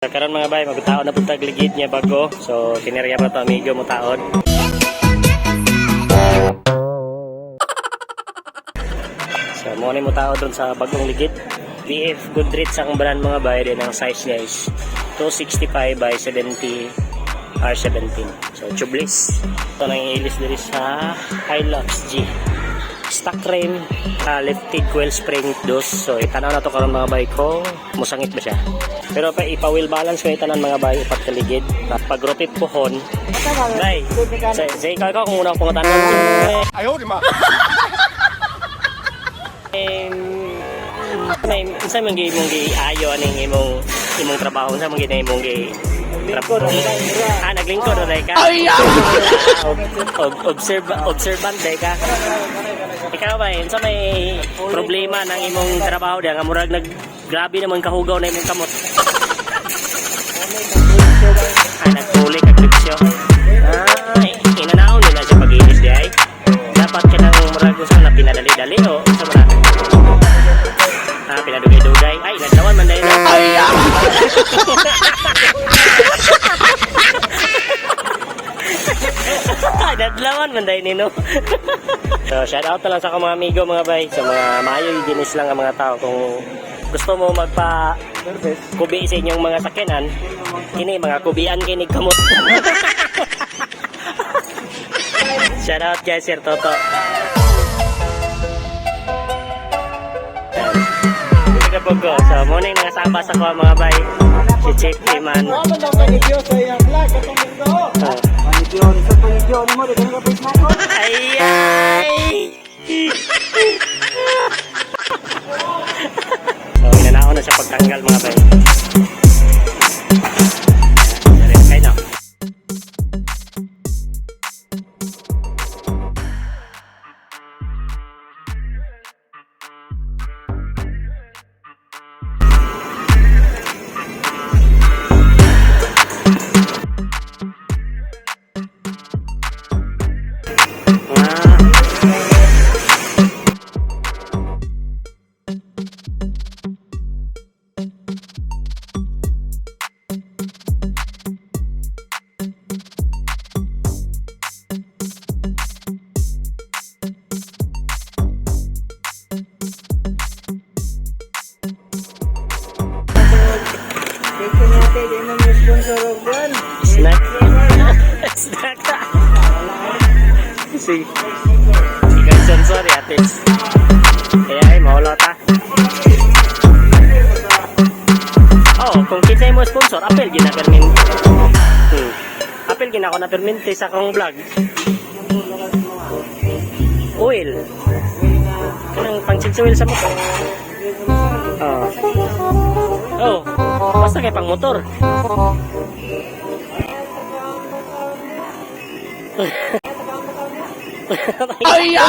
Karon mga bay, magtaon na puntag ligid niya bago. So kinirya ra to amigo mo taon. So mo ni mo taon doon sa bagong ligid. PF Goodreads ang brand mga bay, din ang size niya is 265 by 70 R17. So tubeless. Ito nang ilis diri sa Hilux G. Stock rim, lifted coil spring dos. So itanaw na to karon mga bay ko, musangit ba siya. Pero pa ipa-wheel balance ko itanan mga bay upat kaligid. Pag ropip pohon. Bay, sa ikaw kung una akong tanong. Ayaw di ma. May isa man gi imong giayo aning imong trabaho sa man gid imong gi naglingkod ray ka. Observant day ka. Ikaw ba, sa may problema ng imong trabaho diya nga murag grabe naman kahugaw na imong kamot. Nagpuli kag liksyo. Inanaon nila siya pag-inis di ay. Dapat ka nang murag usang na pinadali-dali o sa mura. Pinadugay-dugay. Ay, naglawan man dahil na. Naglawan man dahil nino. So, shout out na lang sa mga amigo mga bay. Sa mga maayo ginis lang ang mga tao. Kung gusto mo kubi sa inyong mga sakyanan, kini mga kubian kini kamot. Shout out kay Sir Toto. Pogo. So, muna yung nangasabas ako mga bay. Si Chief Iman. So, inanaon na siya pagtanggal mga bay. Kaya na. Snack. Snack. Si Ganson, sorry atis. Kaya ay maulo ta. Oh, kung kita mo sponsor, apel gina permente. Apel gina ako na permente sa akong vlog. Oil. Kanang pang-oil sa motor. Oh, basta kay pang motor. Ay!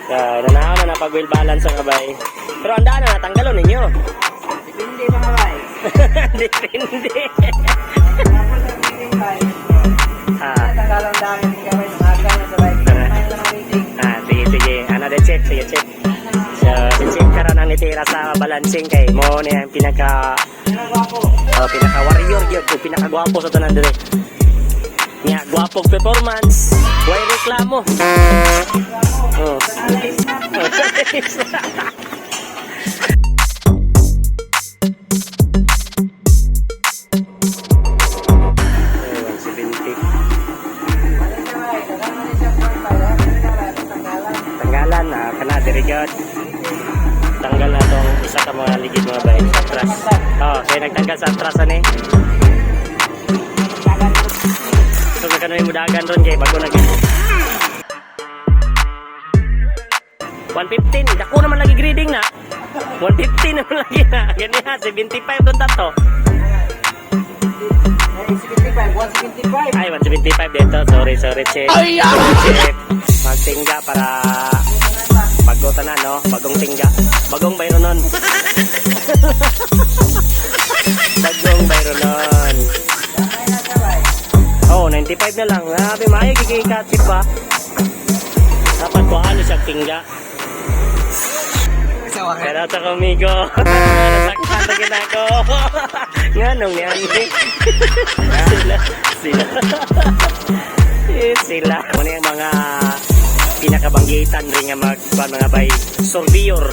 Nanahaw na pag-wheel balance ang kabay. Pero ang daan na natanggalon ninyo. Depende ba kabay? Depende. Natanggalan dami ni kabay sa magang na sabay. Sige. Ano de check? Sige, check. So, check ka rin ang nitira sa balancing kay mo niya yung pinaka-warrior yun. Pinaka-gwapo sa tanan dire. Nga, gwapong performance. Huwag reklamo. Oh. Tanggalan na kana dirigad. Tanggal na tong isa ka mga ligid mga bay sa atras. Oh, kaya nagtanggal sa atras ani. So kano yung mudagan ron kay bago nag 115, dako naman lagi grading na. 115 naman lagi na. Ganyan, 75 doon tato. 175. Ay, 175 dito. Sorry, check. Check. Magtingga para bago tanan, no? Bagong tingga. Bagong bayro nun. Bagong bayro nun. Oh, 95 na lang. Maayo gigikatip ba? Dapat ko ano siya tingga. Kaya sa kamigo. Nasaktan na ginako. Nga nung yan. Sila. Muna yung mga pinakabanggitan rin nga mga bay. Surveyor.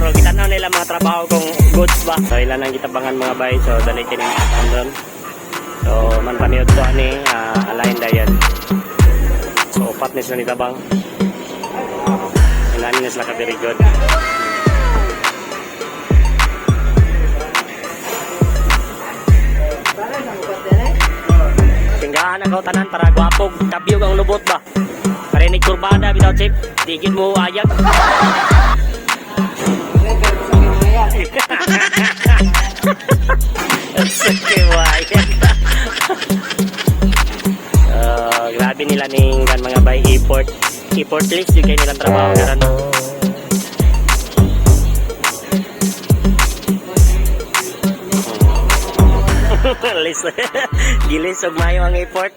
O kitanaw nila mga trabaho kung goods ba. So ilan ang kitabangan mga bay. So dali kinimakasan doon. So man paniod ko ani alain dayan. So upat na sila nitabang. Ilan na sila ka very good. Tinggahan ako tanan para gwapog. Kabyog ang lubot ba. Parinig kurbada bitaw chip. Digid mo ayag. Sige mo ayag. Grabe nila ning kan mga bay import list yung kayo nilang trabaho karan. List. Gilis og mayo ang import.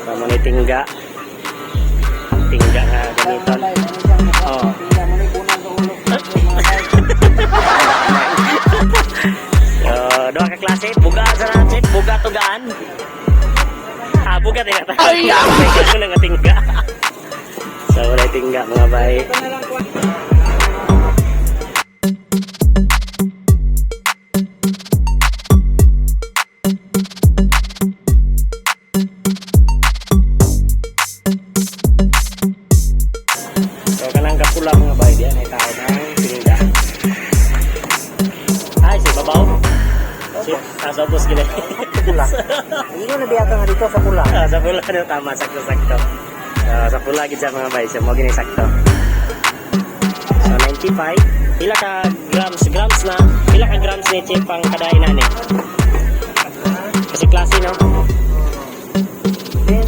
Kamu ni tingga nga gamiton. Oh. Dua ka klase, buga sa chip, buga tugaan. Buga din ata. Ay, ako na nga tingga. So, wala tingga mga bay. So, kanang kapula mga bay diyan ay tao ng tingga. Ay, si babaw. Sa bus gila. Pula. Hindi ko nabiyata nga dito sa pula. Sa pula na tama, sakto-sakto. Sa pula gid sa mga bay, so mo gini sakto. So 95, pila ka grams na, pila ka grams ni chip ang kadain na ni. Kasi klase no. 10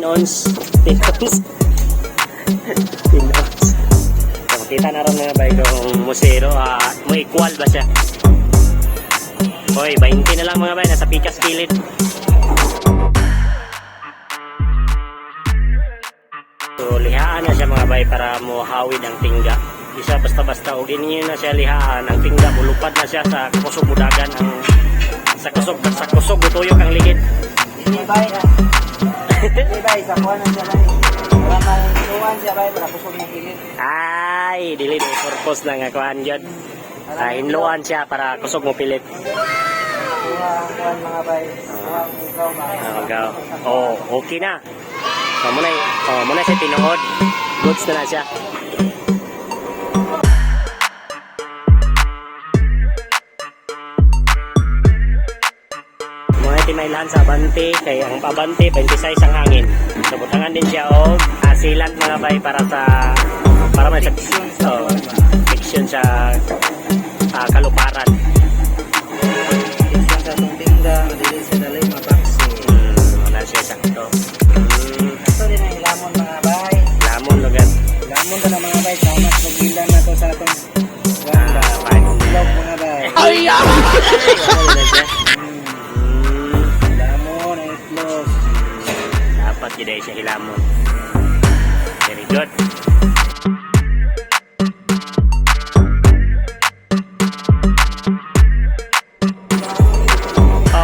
ounce. 10 ounce. So makita na ron mga bay kung musero, mo equal ba siya. Hoy, 20 na lang mga bay, nasa pikas kilid. So, lihaan na siya mga bay para mo hawid ang tingga. Isa basta-basta, o ganyan na siya lihaan. Ang tingga, mulupad na siya sa kusog mudagan. Sa kusog, butuyok ang ligid. Hindi bay na. Hindi bay, sa kuha na siya bay. Para maluwan siya bay, para kusog na kilit. Ay, dili na purpose na nga kuhaan yun. Hinluan siya para kusog mo pilit. Kuha mga bay. Kuha ikaw ba? Oh, okay na. Muna siya tinuod. Goods na siya. Muna timailan sa abante. Kaya ang abante, 26 ang hangin. So, butangan din siya o asilan mga bay para may fiction sa kaluparan. Fiction sa itong tingga, madili siya dalay mabaksi. Muna siya sakto. Ito din ang lamon mga bay. Lamon lugar. Lamon to na mga bay. Saumat magbilan na to sa itong ilog mga bay. Ay! Lamon, itlog. Dapat tidak siya hilamon. Very good.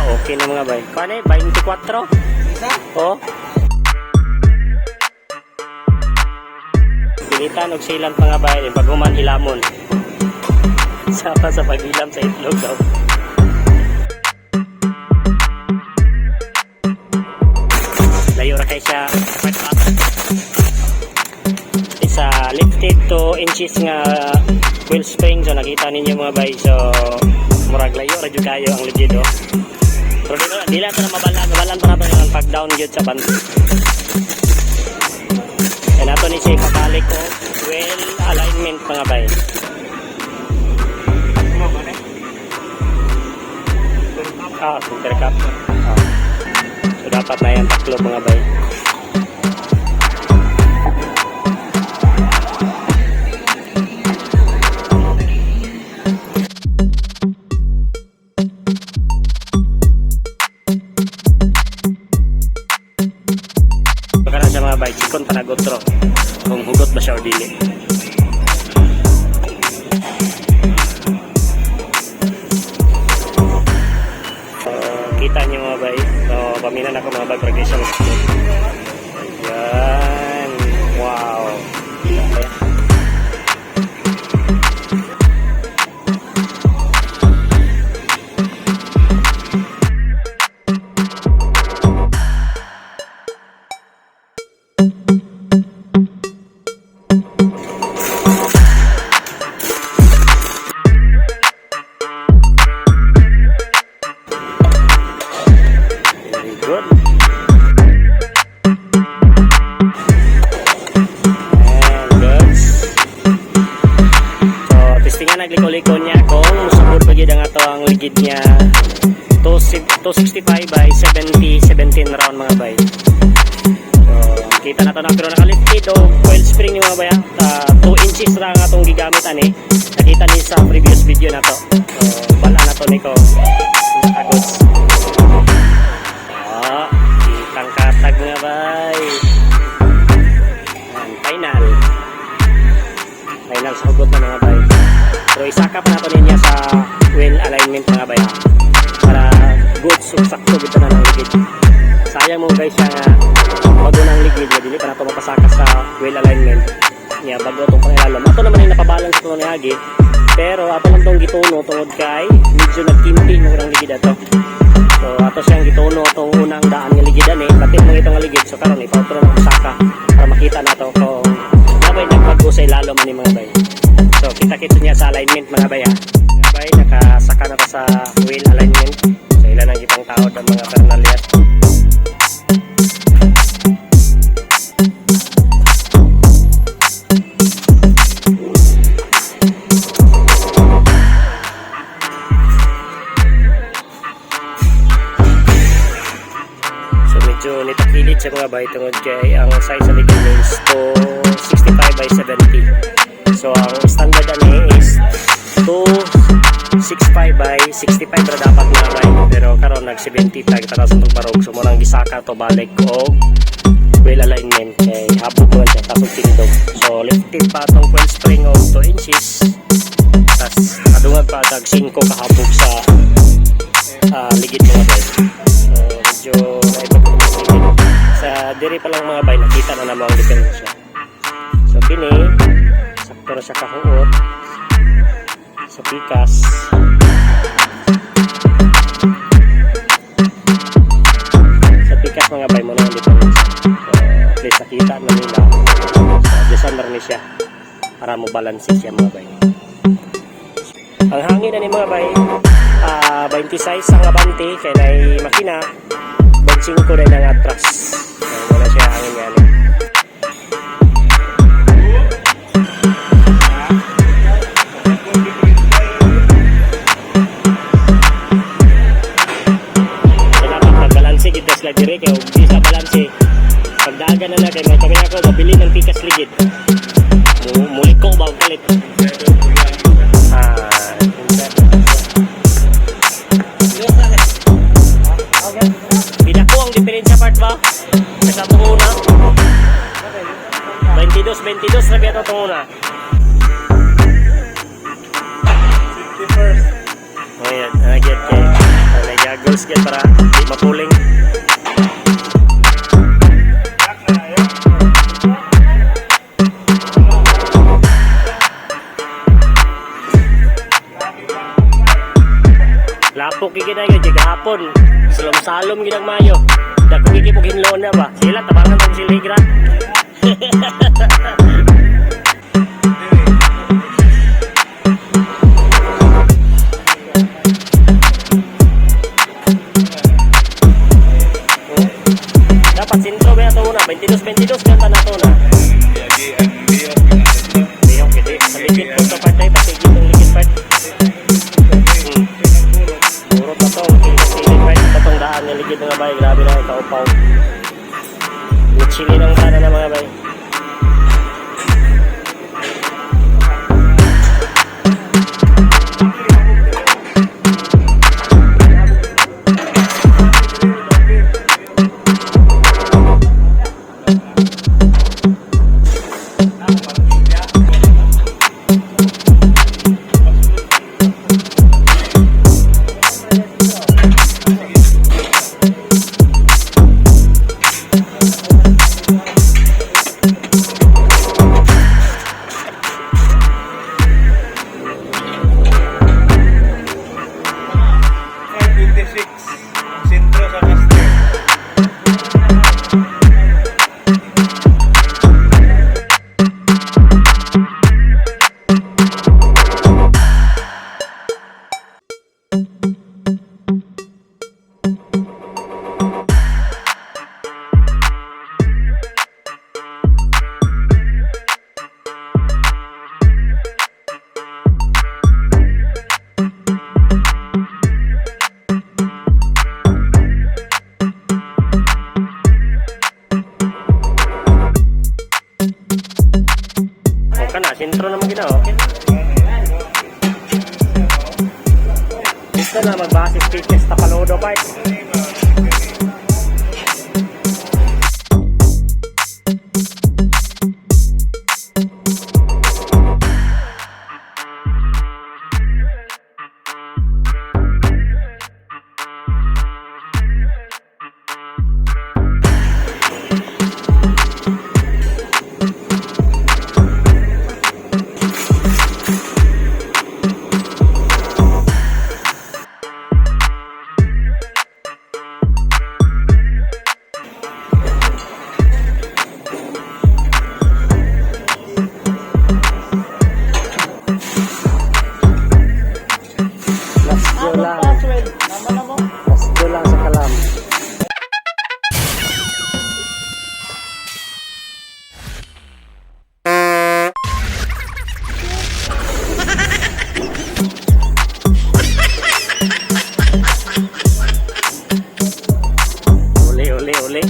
Okay na mga bay. Kano eh? 24? Isa? Oh. Pilitan og silang mga bay. Paghuman hilamon. Sapa sa paghilam sa itlog daw. Layo ra kay siya. Isa lifted to inches nga wheel spring. So nakita ninyo mga bay. So murag layo ra jud kayo ang legit oh. Pero di lang ito na mabalan para ba yung pag-down yun sa band. Kaya nato ni siya ipabalik ko. Well, alignment mga bay. Center cap. So dapat na yan taklo mga bay. bay, chikon panagotro. Kung hugot ba siya o dili. Kita niyo mga bay. So, paminan ako mga bay, progression. Ayan. Wow. Ayan. Good. And goods. So, testingan nagliko-liko niya kung musabot pa gid ang ato ang ligid niya 265 by 17 round mga bay. So, kita na to na pero nakalipid o coil spring yung mga bay. 2 inches ra ang atong gigamit ani. Nakita ni sa previous video na to. So, bala na to ni ko. Goods. Kitang katag nga bay. Yan, final sa hugot na mga bay. So isakap na ito niya sa wheel alignment mga bay, para good sakto dito na ng ligid. Sayang mo guys siya nga bago ng ligid na dili pa na ito mapasaka sa wheel alignment niya bago itong pangilalom. Ito naman yung napabalance ito ni Agi, pero ato lang itong gituno tungod kay medyo nagkinti mo ng ligid ito. So ato siyang gituno itong unang daan ng ligidan batin mo itong ligid. So karon ipautro ng usaka para makita na ito kung nabay nagbago sa ilalom ni mga bay. So kita-kita niya sa alignment mga bay ha. Mga bay nakasaka na sa wheel alignment. So ilan ang ibang tao ng mga Fernalias. Medyo nitakilit siya mga bay tungod kay ang size sa ligid is 265 by 70. So ang standard ani is 265 by 65 ra dapat mga bay, pero karon nag 70 tag para sa barog. So mo nang gisaka to balik og wheel alignment kay habog mo siya tapos tindog. So lifted pa tong coil spring og 2 inches. Tas adungag pa tag 5 kahabog sa ligid mga bay. So medyo sa diri pa lang mga bay nakita na naman ang diferensya. So kini sakto ra siya kahuot sa pikas. Sa pikas mga bay mo na ang diferensya. So at least nakita na nila. So December ni siya para mo balance siya mga bay. Ang hangin na ni mga bay 26 ang abante kay nay makina 25 rin ang atras. Wala siya hangin yan dapat magbalanse kita sila dire kaya di sa balanse pagdagan na kay may kami ako mabili ng pikas ligid muliko ba ang kalit pinako ang diferensya part ba sa itong una 22 sabi ito itong una 51st ayan, get kay nag-goggles get para di mapuling lapok gigit na yun, gigahapon salom-salom ginang mayo dako gigipog hinloon na ba sila tabangan ng siligra dapat sintro ba ito una 22 ganda na ito na biyong kiti sa ligid po ito patay pati gitong ligid part puro na ito silid part itong daan ng ligid mga bay grabe na ito chili ng sana na mga bay na, okay na. Gusto na mag-basic fitness Tapalodo Park. Lang sa Kalam. Uli.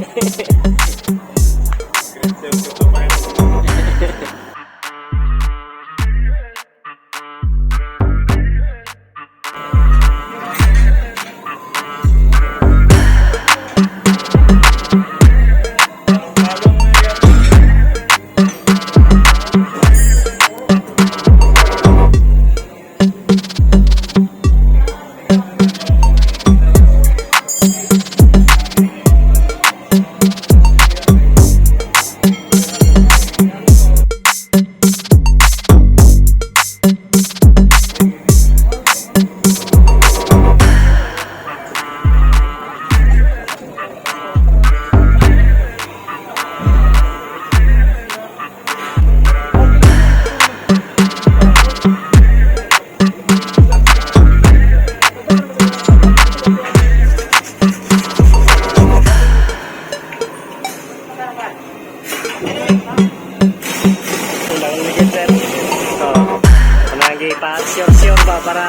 Pa-sure ba para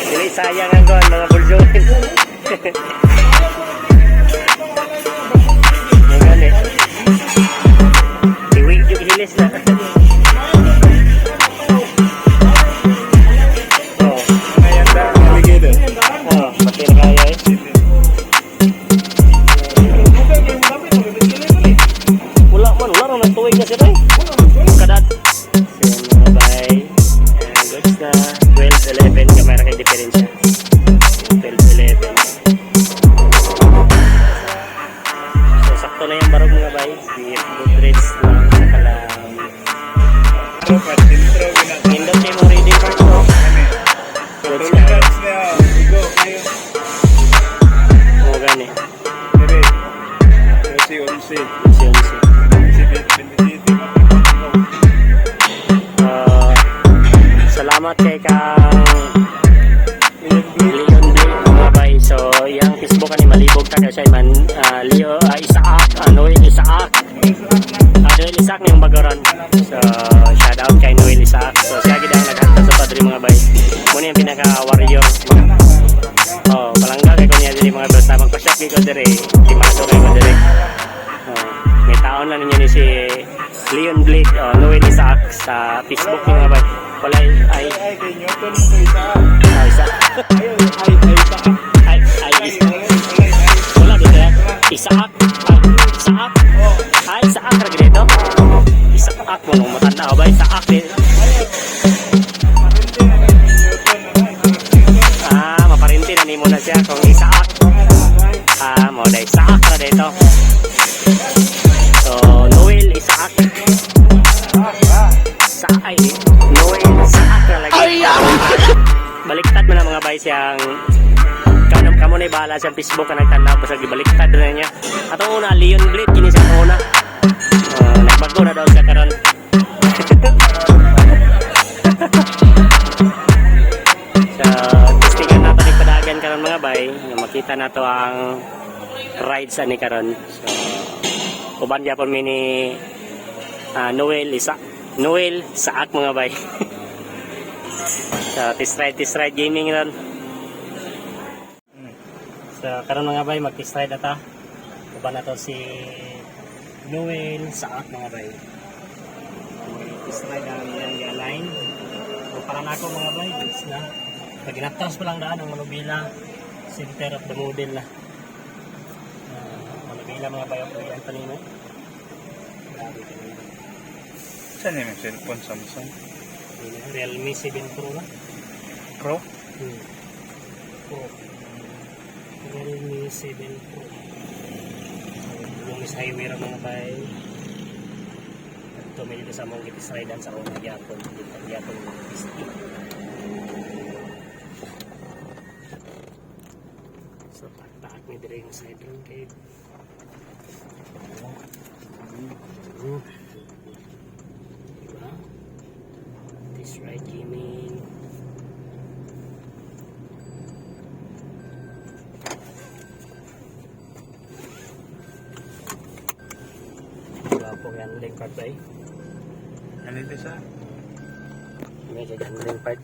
dili sayang ang kuan mga buljokin. Ngani. Iwi jud hilis na. Oh, ayan da ligid. Oh, pati na kaya eh. Wala ra nang tuig na sila eh. Kadat. Na 12-11 kamera kay diferensya 12-11 so sakto na yung barog mga bay good rates lang sa Kalam indot kayo mong reading part no good mo gani salamat kay kang Leon Blake mga bay. So yung Facebook ani malibog ta kasi man Leo Isaac Noel Isaac Noel Isaac yung bagoran. So shout out kay Noel Isaac. So siya gid ang naghanta sa padre mga bay. Muna yung pinaka warrior palangga kay kunya diri mga basta magpa-shop ko diri dimado kay ko diri. May taon na ninyo ni si Leon Blake Noel Isaac sa Facebook mga bay. Wala ay kay Newton mo isa. Isa. Wala dito. Isaak. Isaak. Ay, Isaak ra dito. Isaak mo nung matanda ba Isaak din. Maparinti na nimo na siya kung Isaak. Mo dai Isaak ra dito. So, Noel Isaak. Ay, Noel Isaak na lagi. Baliktad mo na mga bay siyang kamo na bahala siyang Facebook ka nagtanaw basta gibaliktad na niya. Atong una Leon Blade kini sa una. Nagbago na daw siya karon. So, testingan nato ni padagan karon mga bay, makita nato ang rides ani karon. So, uban gyapon mi ni Noel Isaak mga bay. So, test ride gaming ron. So, karon mga bay, mag-test ride na ta. Uban na to si Noel Isaak mga bay. Israel ang iyang i-align. So, para na ako mga bay, it's na. Pag inatras pa lang daan ang manubila, center of the model na. Manubila mga bay, ang yan kanino. Grabe kanino. Saan yung cellphone Samsung? Realme 7 Pro na. Pro? Pro. Realme 7 Pro. Yung is highway ra mga bay. Ito may dito sa mong gitisridan sa akong gyapon. Dito gyapon ng district. So tak ni dire yung side ron kay. Diba? This right gaming. Gwapo yan link part ba eh? Ano ito sa? May kagandling part.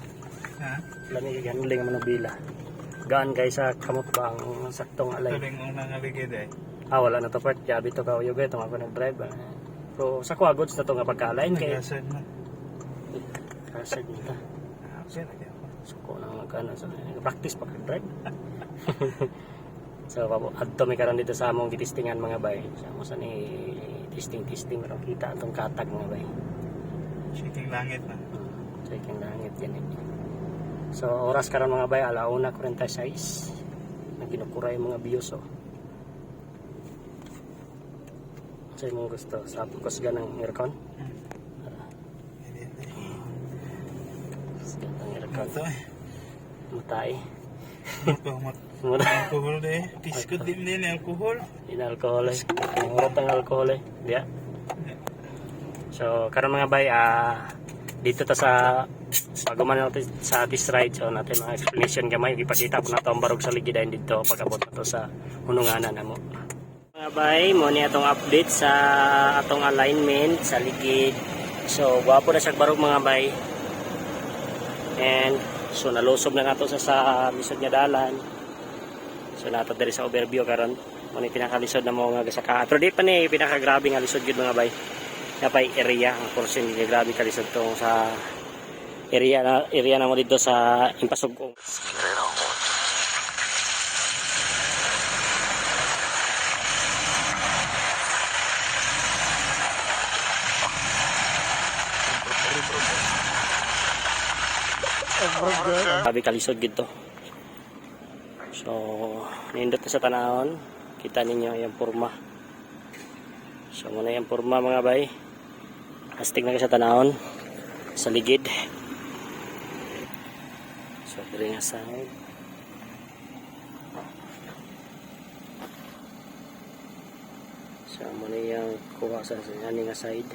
Ha? Lami kagandling ang manubila. Gaan guys sa kamot ba ang saktong alay. Tuling unang aligid eh. Wala na to part. Yabi to ka yoga itong ako nag-drive. Pero sa kuha goods na to nga pagka-align kay Nag-asad na. kasag nita. Okay, lagyan ko. Suko na magkano. So, practice pa kag-drive. So, adto may karon dito sa among gitistingan mga bay. Sa mo sa ni testing ro kita atong katag mga bay. Shaking langit na. Checking langit yan eh. So, oras karon mga bay, 1:46. Naginukuray mga bios oh. Sa imong gusto, sa focus ganang aircon. Ganang aircon. Ito eh. Matay. Ito, alcohol deh. Piskot din din alcohol. Inalcohol eh. Murot ang alcohol eh. Diya. So, karon mga bay, dito ta sa paguman natin sa this ride. So, natin mga explanation gamay. Ipakita po nato ang barog sa ligidayan dito pag-abot nato sa hununganan na mo. Mga bay, mo ni atong update sa atong alignment sa ligid. So, gwapo na siya barog mga bay. And, so nalusob na nato sa lisod nga dalan. So, nato diri sa overview karon. Mo ni pinakalisod na mo nga gasaka. Pero di pa ni pinakagrabe nga lisod gid mga bay. Napay area ang portion ni grabe kalisod tong sa area na mo dito sa Impasugong. Grabe kalisod gid to. So, nindot na sa tanahon, kita ninyo yung porma. So, muna yung porma mga bay. Astig na ka sa tanahon sa ligid. So, diri nga side. So, muna yung kuha sa nga side.